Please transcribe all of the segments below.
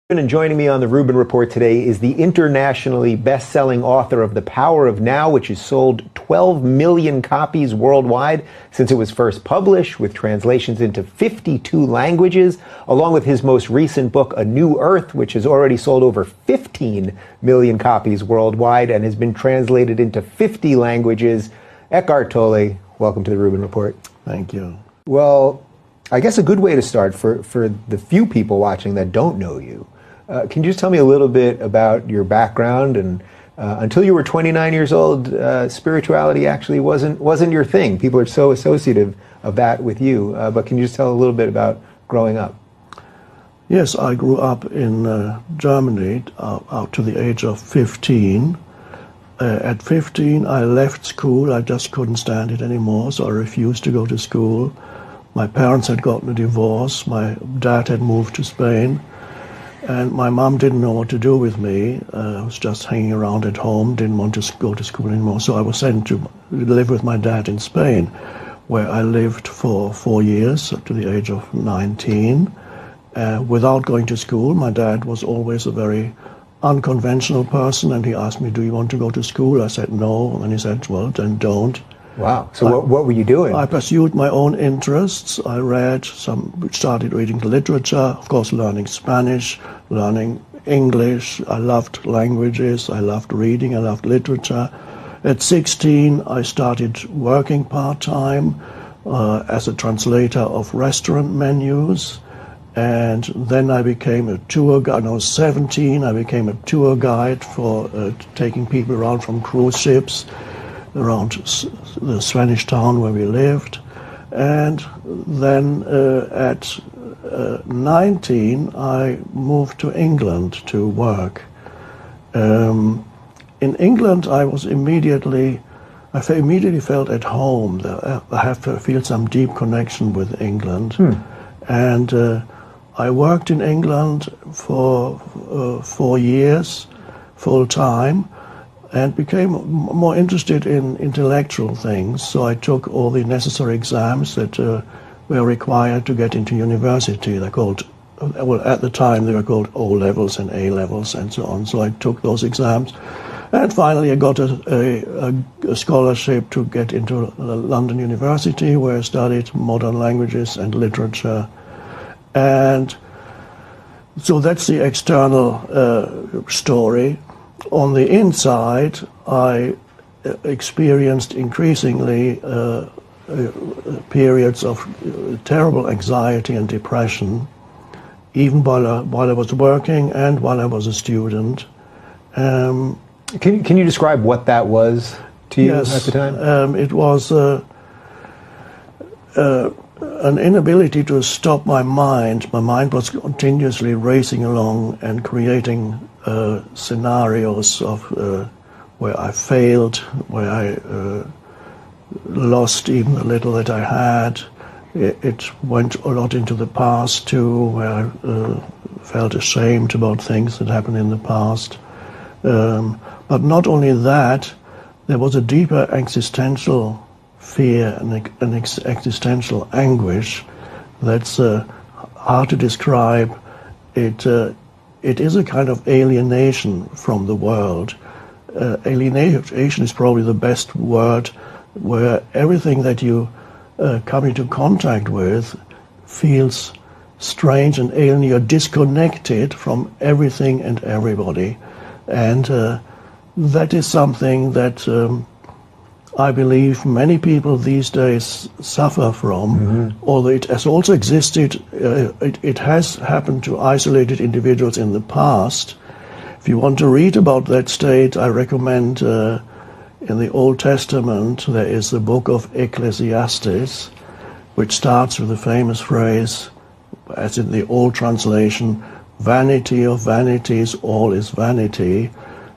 And joining me on the Rubin Report today is the internationally best-selling author of The Power of Now, which has sold 12 million copies worldwide since it was first published, with translations into 52 languages, along with his most recent book, A New Earth, which has already sold over 15 million copies worldwide and has been translated into 50 languages. Eckhart Tolle, welcome to the Rubin Report. Thank you. Well, I guess a good way to start for the few people watching that don't know you, can you just tell me a little bit about your background? And until you were 29 years old, spirituality actually wasn't your thing. People are so associative of that with you. But can you just tell a little bit about growing up? Yes, I grew up in Germany out to the age of 15. At 15, I left school. I just couldn't stand it anymore, so I refused to go to school. My parents had gotten a divorce. My dad had moved to Spain. And my mom didn't know what to do with me. I was just hanging around at home, didn't want to go to school anymore. So I was sent to live with my dad in Spain, where I lived for 4 years, up to the age of 19. Without going to school, my dad was always a very unconventional person, and he asked me, do you want to go to school? I said no, and he said, well, then don't. Wow. So what were you doing? I pursued my own interests. I started reading literature, of course, learning Spanish, learning English. I loved languages. I loved reading. I loved literature. At 16, I started working part-time as a translator of restaurant menus. And then I became a tour guide. When I was 17, I became a tour guide for taking people around from cruise ships around the Spanish town where we lived. And then at 19, I moved to England to work. In England, I immediately felt at home. I have to feel some deep connection with England. And I worked in England for 4 years, full time, and became more interested in intellectual things. So I took all the necessary exams that were required to get into university. They're called, well, at the time they were called O-levels and A-levels and so on. So I took those exams. And finally I got a scholarship to get into London University, where I studied modern languages and literature. And so that's the external story. On the inside, I experienced increasingly periods of terrible anxiety and depression, even while I was working and while I was a student. Can you describe what that was to you at the time? It was an inability to stop my mind. My mind was continuously racing along and creating scenarios of where I failed, where I lost even the little that I had. It went a lot into the past too, where I felt ashamed about things that happened in the past. But not only that, there was a deeper existential fear and an existential anguish that's hard to describe. It is a kind of alienation from the world. Alienation is probably the best word, where everything that you come into contact with feels strange and alien. You're disconnected from everything and everybody. And that is something that I believe many people these days suffer from, although it has also existed, it has happened to isolated individuals in the past. If you want to read about that state, I recommend in the Old Testament there is the book of Ecclesiastes, which starts with the famous phrase, as in the old translation, vanity of vanities, all is vanity.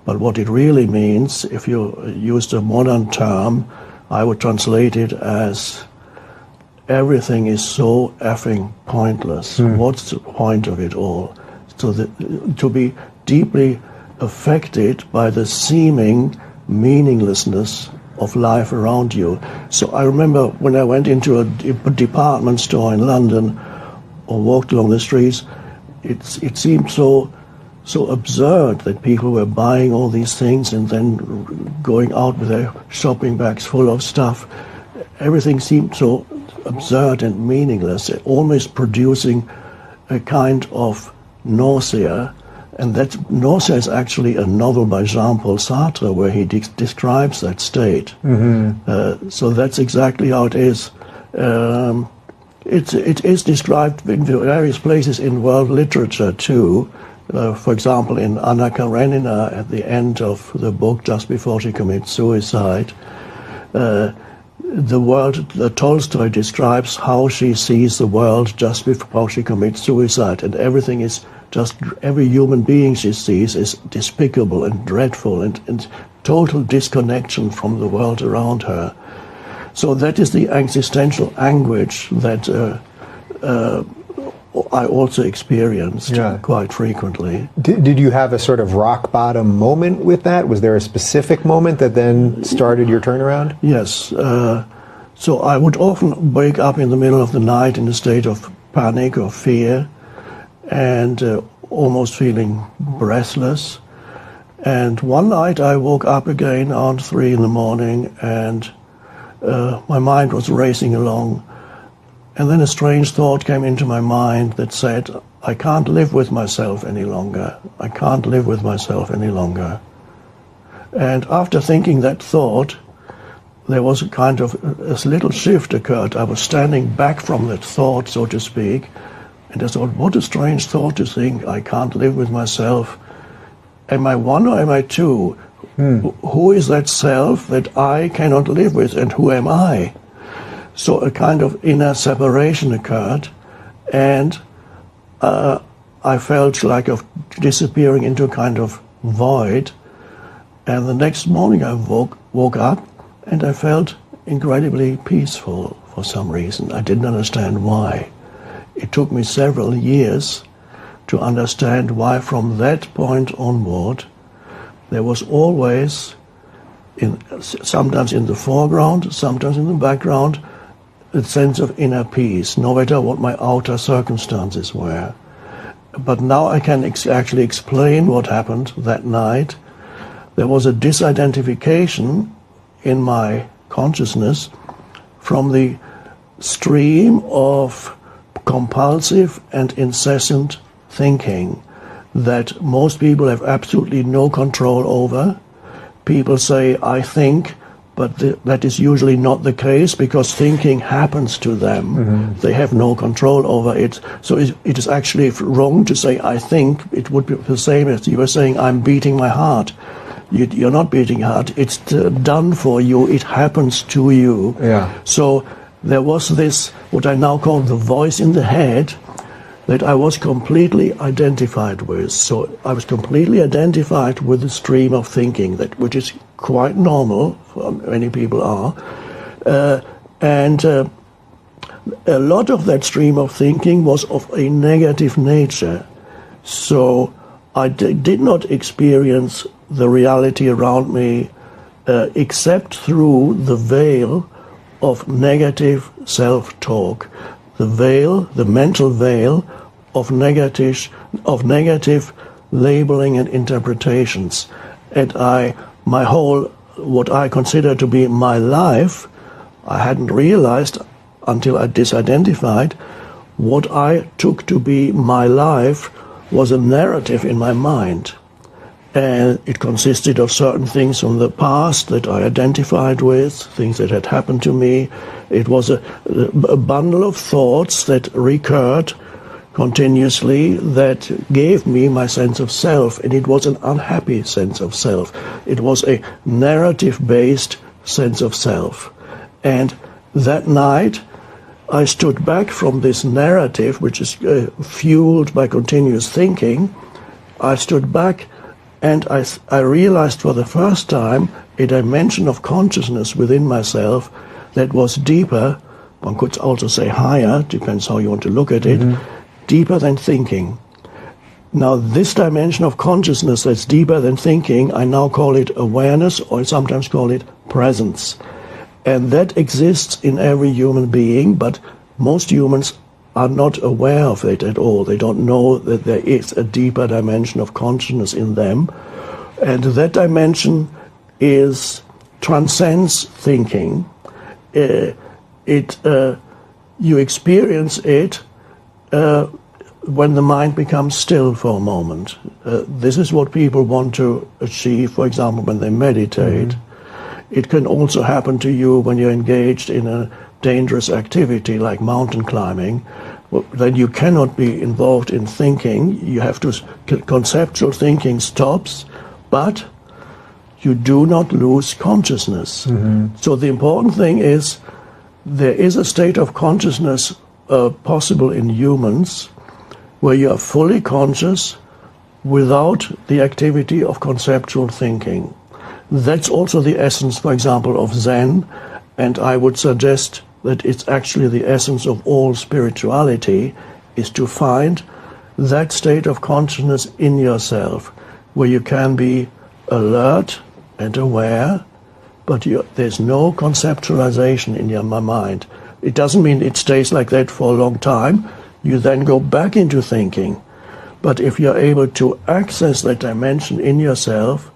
But what it really means, if you used a modern term, I would translate it as everything is so effing pointless. What's the point of it all? So to be deeply affected by the seeming meaninglessness of life around you. So I remember when I went into a department store in London or walked along the streets, it seemed so absurd that people were buying all these things and then going out with their shopping bags full of stuff. Everything seemed so absurd and meaningless, almost producing a kind of nausea. And that nausea is actually a novel by Jean-Paul Sartre where he describes that state. So that's exactly how it is. It is described in various places in world literature too. For example, in Anna Karenina, at the end of the book, just before she commits suicide, Tolstoy describes how she sees the world just before she commits suicide, and everything is every human being she sees is despicable and dreadful and total disconnection from the world around her. So that is the existential anguish that I also experienced quite frequently. Did you have a sort of rock bottom moment with that? Was there a specific moment that then started your turnaround? Yes. So I would often wake up in the middle of the night in a state of panic or fear and almost feeling breathless. And one night I woke up again around 3 in the morning and my mind was racing along. And then a strange thought came into my mind that said, I can't live with myself any longer. I can't live with myself any longer. And after thinking that thought, there was a kind of a little shift occurred. I was standing back from that thought, so to speak, and I thought, what a strange thought to think, I can't live with myself. Am I one or am I two? Who is that self that I cannot live with, and who am I? So a kind of inner separation occurred, and I felt like of disappearing into a kind of void. And the next morning I woke up, and I felt incredibly peaceful for some reason. I didn't understand why. It took me several years to understand why from that point onward there was always, sometimes in the foreground, sometimes in the background, a sense of inner peace, no matter what my outer circumstances were. But now I can actually explain what happened that night. There was a disidentification in my consciousness from the stream of compulsive and incessant thinking that most people have absolutely no control over. People say, I think, but that is usually not the case because thinking happens to them. They have no control over it. So it is actually wrong to say, I think. It would be the same as you were saying, I'm beating my heart. You're not beating heart. It's done for you. It happens to you. So there was this, what I now call the voice in the head, that I was completely identified with. So I was completely identified with the stream of thinking, which is quite normal, many people are. And a lot of that stream of thinking was of a negative nature. So I did not experience the reality around me except through the veil of negative self-talk, the mental veil of negative labeling and interpretations. And my whole, what I consider to be my life, I hadn't realized until I disidentified, what I took to be my life was a narrative in my mind. And it consisted of certain things from the past that I identified with, things that had happened to me. It was a bundle of thoughts that recurred continuously that gave me my sense of self, and it was an unhappy sense of self. It was a narrative-based sense of self. And that night, I stood back from this narrative, which is fueled by continuous thinking. I stood back and I realized for the first time a dimension of consciousness within myself that was deeper, one could also say higher, depends how you want to look at it, deeper than thinking. Now this dimension of consciousness that's deeper than thinking, I now call it awareness, or I sometimes call it presence. And that exists in every human being, but most humans are not aware of it at all. They don't know that there is a deeper dimension of consciousness in them. And that dimension transcends thinking. You experience it when the mind becomes still for a moment. This is what people want to achieve, for example, when they meditate. Mm-hmm. It can also happen to you when you're engaged in a dangerous activity like mountain climbing. Then you cannot be involved in thinking. You have to, conceptual thinking stops, but you do not lose consciousness. Mm-hmm. So the important thing is there is a state of consciousness possible in humans where you are fully conscious without the activity of conceptual thinking. That's also the essence, for example, of Zen, and I would suggest that it's actually the essence of all spirituality, is to find that state of consciousness in yourself where you can be alert and aware, but there's no conceptualization in your mind. It doesn't mean it stays like that for a long time. You then go back into thinking. But if you're able to access that dimension in yourself,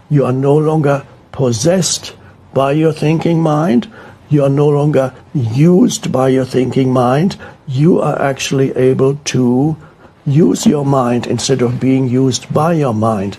you are no longer possessed by your thinking mind. You are no longer used by your thinking mind. You are actually able to use your mind instead of being used by your mind.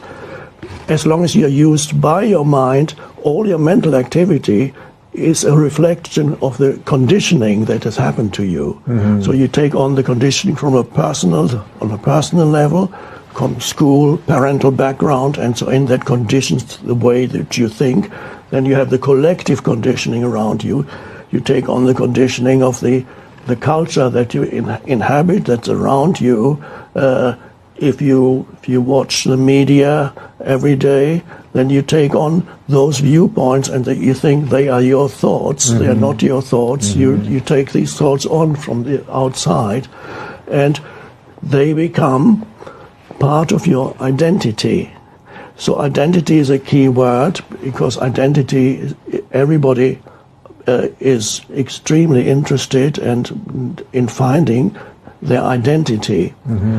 As long as you're used by your mind, all your mental activity is a reflection of the conditioning that has happened to you. Mm-hmm. So you take on the conditioning on a personal level, from school, parental background, and so on, that conditions the way that you think. Then you have the collective conditioning around you. You take on the conditioning of the culture that you inhabit, that's around you. If you watch the media every day, then you take on those viewpoints and you think they are your thoughts. Mm-hmm. They are not your thoughts. Mm-hmm. You take these thoughts on from the outside, and they become part of your identity. So identity is a key word, because identity, everybody is extremely interested in finding their identity. Mm-hmm.